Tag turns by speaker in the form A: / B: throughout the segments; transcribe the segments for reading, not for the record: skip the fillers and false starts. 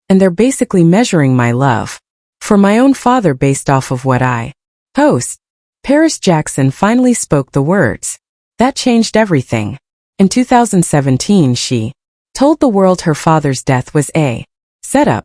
A: and they're basically measuring my love for my own father based off of what I post. Paris Jackson finally spoke the words. That changed everything. In 2017, she told the world her father's death was a setup.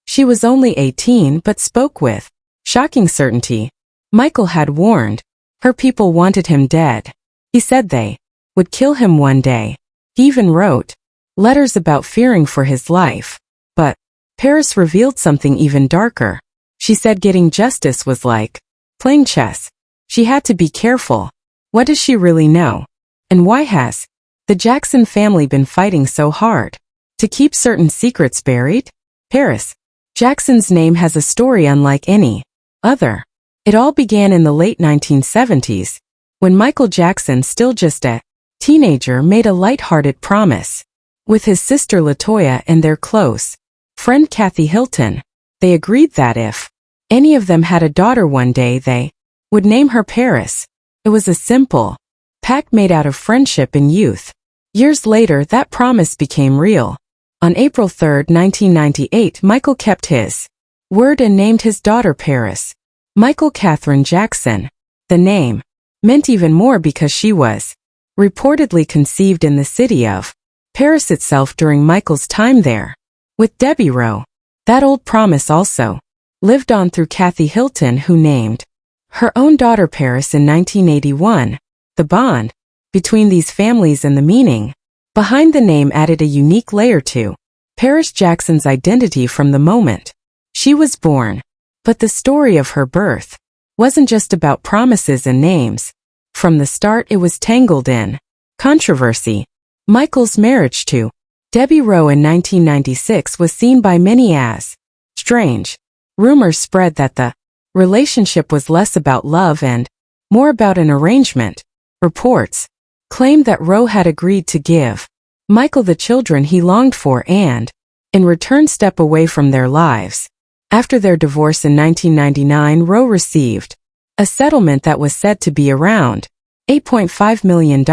A: She was only 18 but spoke with shocking certainty. Michael had warned her people wanted him dead. He said they would kill him one day. He even wrote letters about fearing for his life. But Paris revealed something even darker. She said getting justice was like playing chess. She had to be careful. What does she really know? And why has the Jackson family been fighting so hard to keep certain secrets buried? Paris Jackson's name has a story unlike any other. It all began in the late 1970s, when Michael Jackson, still just a teenager, made a light-hearted promise with his sister LaToya and their close friend Kathy Hilton. They agreed that if any of them had a daughter one day, they would name her Paris. It was a simple pact made out of friendship and youth. Years later, that promise became real. On April 3, 1998, Michael kept his word and named his daughter Paris Michael Catherine Jackson. The name meant even more because she was reportedly conceived in the city of Paris itself during Michael's time there with Debbie Rowe. That old promise also lived on through Kathy Hilton, who named her own daughter Paris in 1981. The bond between these families and the meaning behind the name added a unique layer to Paris Jackson's identity from the moment she was born. But the story of her birth wasn't just about promises and names. From the start, it was tangled in controversy. Michael's marriage to Debbie Rowe in 1996 was seen by many as strange. Rumors spread that the relationship was less about love and more about an arrangement. Reports claimed that Rowe had agreed to give Michael the children he longed for and, in return, step away from their lives. After their divorce in 1999, Rowe received a settlement that was said to be around $8.5 million.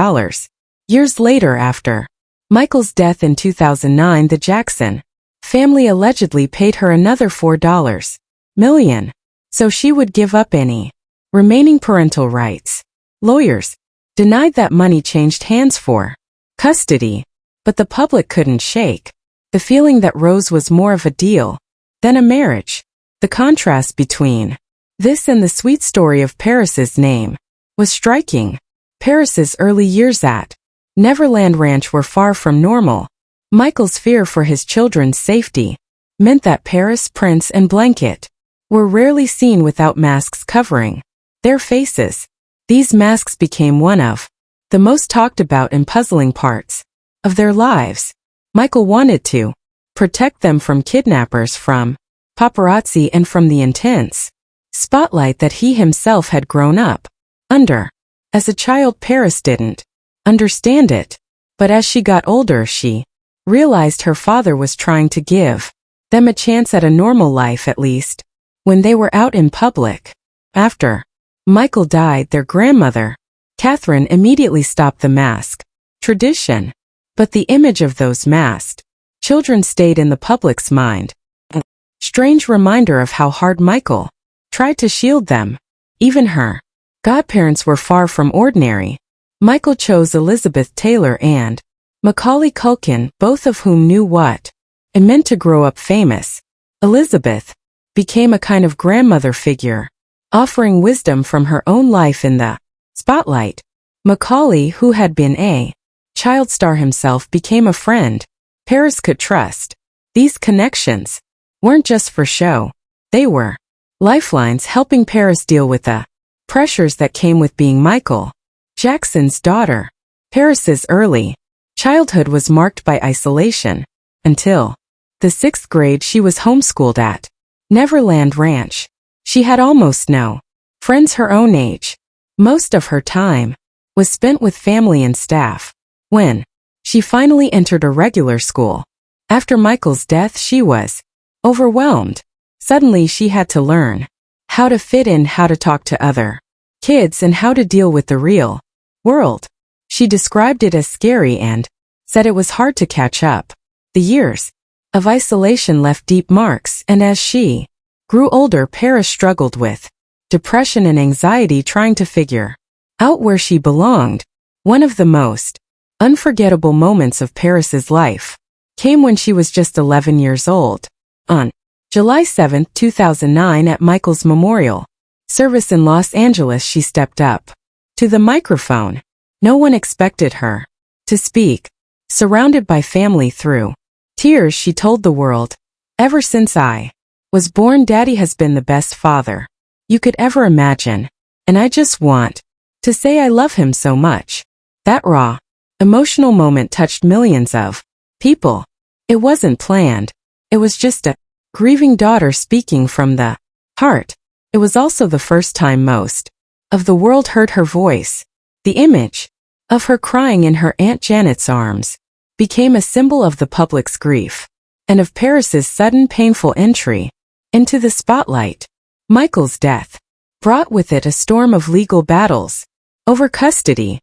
A: Years later, after Michael's death in 2009, the Jackson family allegedly paid her another $4 million, so she would give up any remaining parental rights. Lawyers denied that money changed hands for custody, but the public couldn't shake the feeling that Rose was more of a deal than a marriage. The contrast between this and the sweet story of Paris's name was striking. Paris's early years at Neverland Ranch were far from normal. Michael's fear for his children's safety meant that Paris, Prince, and Blanket were rarely seen without masks covering their faces. These masks became one of the most talked about and puzzling parts of their lives. Michael wanted to protect them from kidnappers, from paparazzi, and from the intense spotlight that he himself had grown up under. As a child, Paris didn't understand it, but as she got older, she realized her father was trying to give them a chance at a normal life, at least when they were out in public. After Michael died, their grandmother, Catherine, immediately stopped the mask tradition. But the image of those masked children stayed in the public's mind. A strange reminder of how hard Michael tried to shield them. Even her godparents were far from ordinary. Michael chose Elizabeth Taylor and Macaulay Culkin, both of whom knew what it meant to grow up famous. Elizabeth became a kind of grandmother figure, offering wisdom from her own life in the spotlight. Macaulay, who had been a child star himself, became a friend Paris could trust. These connections weren't just for show. They were lifelines, helping Paris deal with the pressures that came with being Michael Jackson's daughter. Paris's early childhood was marked by isolation. Until the 6th grade, she was homeschooled at Neverland Ranch. She had almost no friends her own age. Most of her time was spent with family and staff. When she finally entered a regular school after Michael's death, she was overwhelmed. Suddenly she had to learn how to fit in, how to talk to other kids, and how to deal with the real world. She described it as scary and said it was hard to catch up. The years of isolation left deep marks, and as she grew older, Paris struggled with depression and anxiety, trying to figure out where she belonged. One of the most unforgettable moments of Paris's life came when she was just 11 years old. On July 7, 2009, at Michael's memorial service in Los Angeles, she stepped up to the microphone. No one expected her to speak. Surrounded by family, through tears, she told the world, "Ever since I was born, Daddy has been the best father you could ever imagine, and I just want to say I love him so much." That raw, emotional moment touched millions of people. It wasn't planned. It was just a grieving daughter speaking from the heart. It was also the first time most of the world heard her voice. The image of her crying in her Aunt Janet's arms became a symbol of the public's grief and of Paris's sudden painful entry into the spotlight. Michael's death brought with it a storm of legal battles over custody.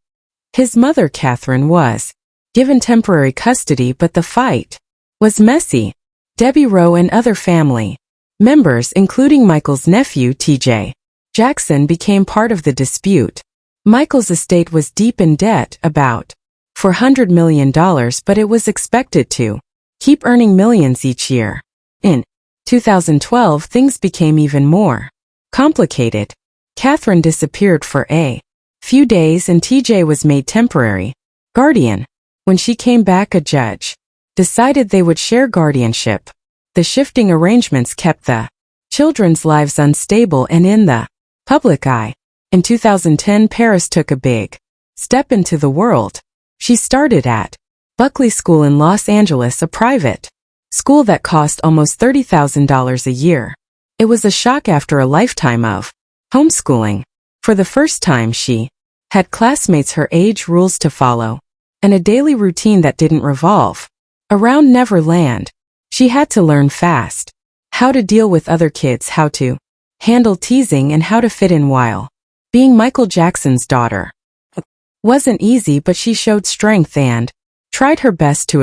A: His mother, Catherine, was given temporary custody, but the fight was messy. Debbie Rowe and other family members, including Michael's nephew, T.J. Jackson, became part of the dispute. Michael's estate was deep in debt, about $400 million, but it was expected to keep earning millions each year. In 2012, things became even more complicated. Catherine disappeared for a few days and TJ was made temporary guardian. When she came back, a judge decided they would share guardianship. The shifting arrangements kept the children's lives unstable and in the public eye. In 2010, Paris took a big step into the world. She started at Buckley School in Los Angeles, a private school that cost almost $30,000 a year. It was a shock after a lifetime of homeschooling. For the first time, she had classmates her age, rules to follow, and a daily routine that didn't revolve around Neverland. She had to learn fast how to deal with other kids, how to handle teasing, and how to fit in while being Michael Jackson's daughter. Wasn't easy, but she showed strength and tried her best to